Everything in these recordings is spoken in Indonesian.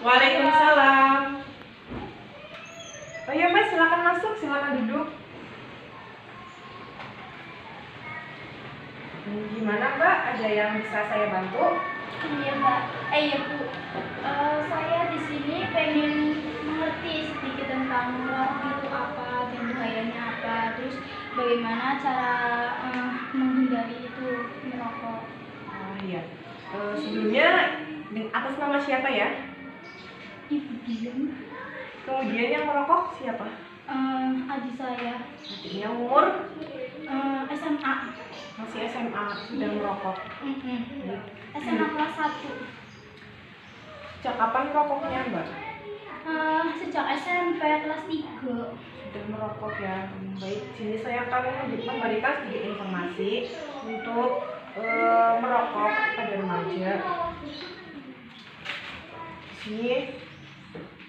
Waalaikumsalam. Oh iya Mbak, silakan masuk, silakan duduk. Gimana Mbak? Ada yang bisa saya bantu? Iya Mbak, iya Bu. Saya di sini pengen mengerti sedikit tentang merokok itu apa dan bahayanya apa, terus bagaimana cara menghindari itu merokok. Oh iya. Sebelumnya atas nama siapa ya? Ibu Diam. Kemudian yang merokok siapa? Adik saya. Adiknya umur? SMA. Masih SMA, sudah merokok. SMA kelas 1. Sejak kapan merokoknya Mbak? Sejak SMP kelas 3. Sudah merokok ya. Baik, sini saya akan memberikan sedikit informasi untuk merokok pada remaja. Sini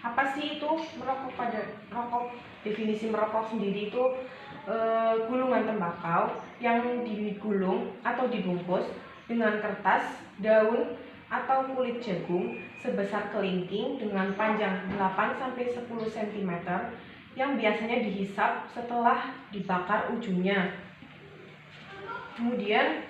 apa sih itu merokok? Definisi merokok sendiri itu gulungan tembakau yang digulung atau dibungkus dengan kertas, daun, atau kulit jagung sebesar kelingking dengan panjang 8-10 cm yang biasanya dihisap setelah dibakar ujungnya. Kemudian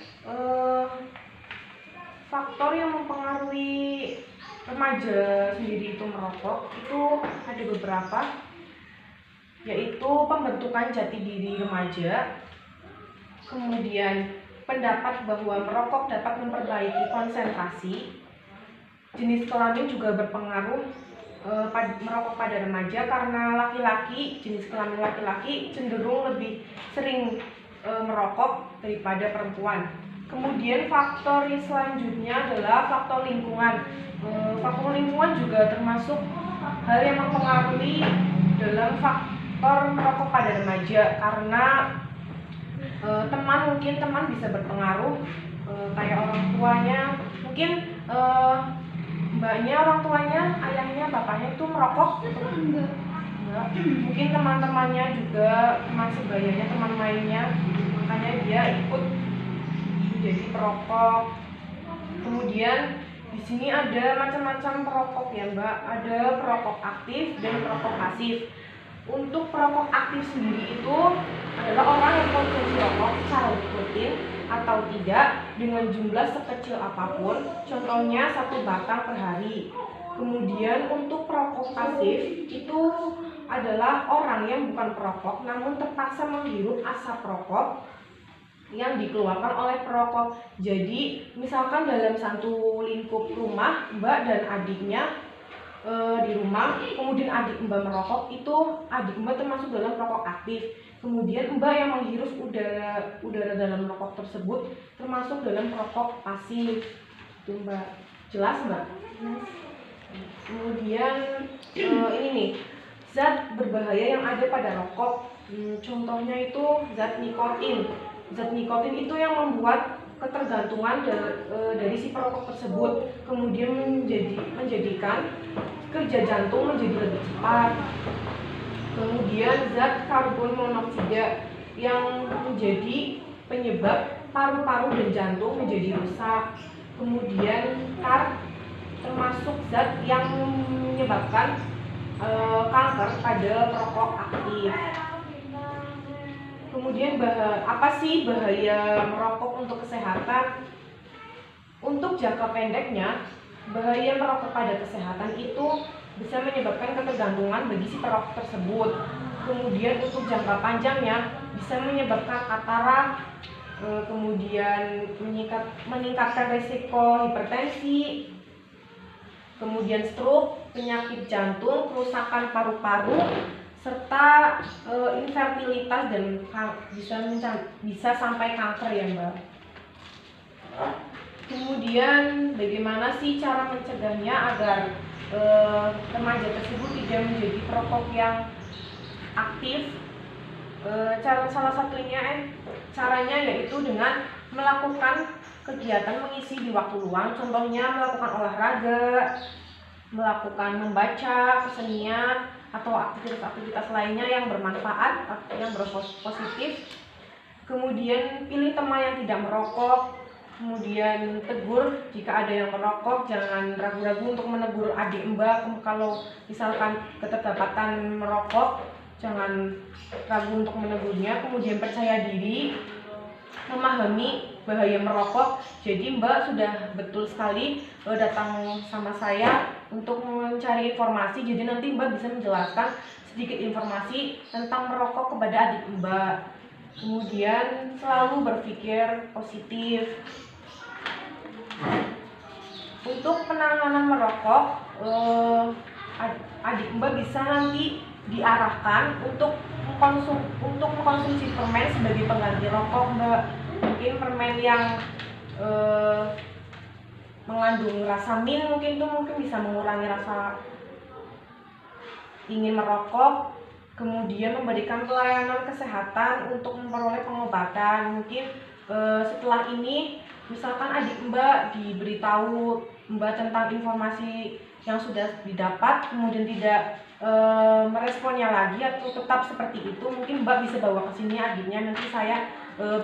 faktor yang mempengaruhi remaja sendiri itu merokok itu ada beberapa, yaitu pembentukan jati diri remaja, kemudian pendapat bahwa merokok dapat memperbaiki konsentrasi, jenis kelamin juga berpengaruh merokok pada remaja karena jenis kelamin laki-laki cenderung lebih sering merokok daripada perempuan. Kemudian faktor selanjutnya adalah faktor lingkungan. Faktor lingkungan juga termasuk hal yang mempengaruhi dalam faktor merokok pada remaja karena mungkin teman bisa berpengaruh, kayak orang tuanya, mungkin mbaknya, orang tuanya, ayahnya, bapaknya itu merokok? Enggak. Mungkin teman-temannya juga, teman sebayanya, teman mainnya, makanya dia ikut menjadi perokok. Kemudian di sini ada macam-macam perokok ya Mbak, ada perokok aktif dan perokok pasif. Untuk perokok aktif sendiri itu adalah orang yang konsumsi rokok secara rutin atau tidak dengan jumlah sekecil apapun, contohnya 1 batang per hari. Kemudian untuk perokok pasif itu adalah orang yang bukan perokok namun terpaksa menghirup asap rokok yang dikeluarkan oleh perokok. Jadi misalkan dalam satu lingkup rumah Mbak dan adiknya di rumah, kemudian adik Mbak merokok, itu adik Mbak termasuk dalam perokok aktif. Kemudian Mbak yang menghirup udara dalam rokok tersebut termasuk dalam perokok pasif. Itu Mbak. Jelas Mbak? Yes. Kemudian ini nih, zat berbahaya yang ada pada rokok. Contohnya itu zat nikotin. Zat nikotin itu yang membuat ketergantungan dari si perokok tersebut, kemudian menjadikan kerja jantung menjadi lebih cepat. Kemudian zat karbon monoksida yang menjadi penyebab paru-paru dan jantung menjadi rusak. Kemudian tar termasuk zat yang menyebabkan kanker pada perokok aktif. Kemudian apa sih bahaya merokok untuk kesehatan? Untuk jangka pendeknya, bahaya merokok pada kesehatan itu bisa menyebabkan ketergantungan bagi si perokok tersebut. Kemudian untuk jangka panjangnya bisa menyebabkan katarak, kemudian meningkatkan risiko hipertensi, kemudian stroke, penyakit jantung, kerusakan paru-paru, serta infertilitas dan bisa sampai kanker ya Mbak. Kemudian bagaimana sih cara mencegahnya agar remaja tersebut tidak menjadi perokok yang aktif? Salah satunya caranya yaitu dengan melakukan kegiatan mengisi di waktu luang, contohnya melakukan olahraga, melakukan membaca, kesenian, atau aktivitas-aktivitas lainnya yang bermanfaat, yang berpositif. Kemudian pilih teman yang tidak merokok, kemudian tegur jika ada yang merokok. Jangan ragu-ragu untuk menegur adik Mbak kalau misalkan ketidakdapatan merokok, jangan ragu untuk menegurnya. Kemudian percaya diri, memahami bahaya merokok. Jadi Mbak sudah betul sekali datang sama saya untuk mencari informasi. Jadi nanti Mbak bisa menjelaskan sedikit informasi tentang merokok kepada adik Mbak. Kemudian selalu berpikir positif. Untuk penanganan merokok, adik Mbak bisa nanti diarahkan untuk mengkonsumsi permen sebagai pengganti rokok, Mbak. Mungkin permen yang mengandung rasa mint mungkin bisa mengurangi rasa ingin merokok. Kemudian memberikan pelayanan kesehatan untuk memperoleh pengobatan. Mungkin setelah ini misalkan adik Mbak diberitahu Mbak tentang informasi yang sudah didapat, kemudian tidak meresponnya lagi atau tetap seperti itu, mungkin Mbak bisa bawa ke sini adiknya, nanti saya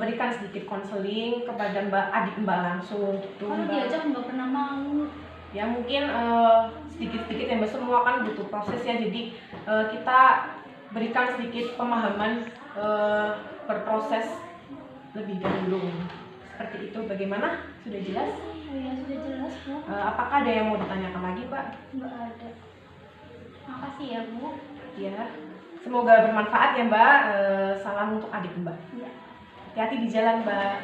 berikan sedikit konseling kepada adik Mbak langsung gitu. Kalau diajak nggak pernah mau. Ya mungkin sedikit-sedikit ya Mbak, semua kan butuh proses ya, jadi kita berikan sedikit pemahaman berproses lebih dahulu. Seperti itu, bagaimana? Sudah jelas? Ya sudah jelas Bu. Apakah ada yang mau ditanyakan lagi Mbak? Nggak ada. Makasih ya Bu. Ya, semoga bermanfaat ya Mbak. Salam untuk adik Mbak. Ya. Hati-hati di jalan Mbak.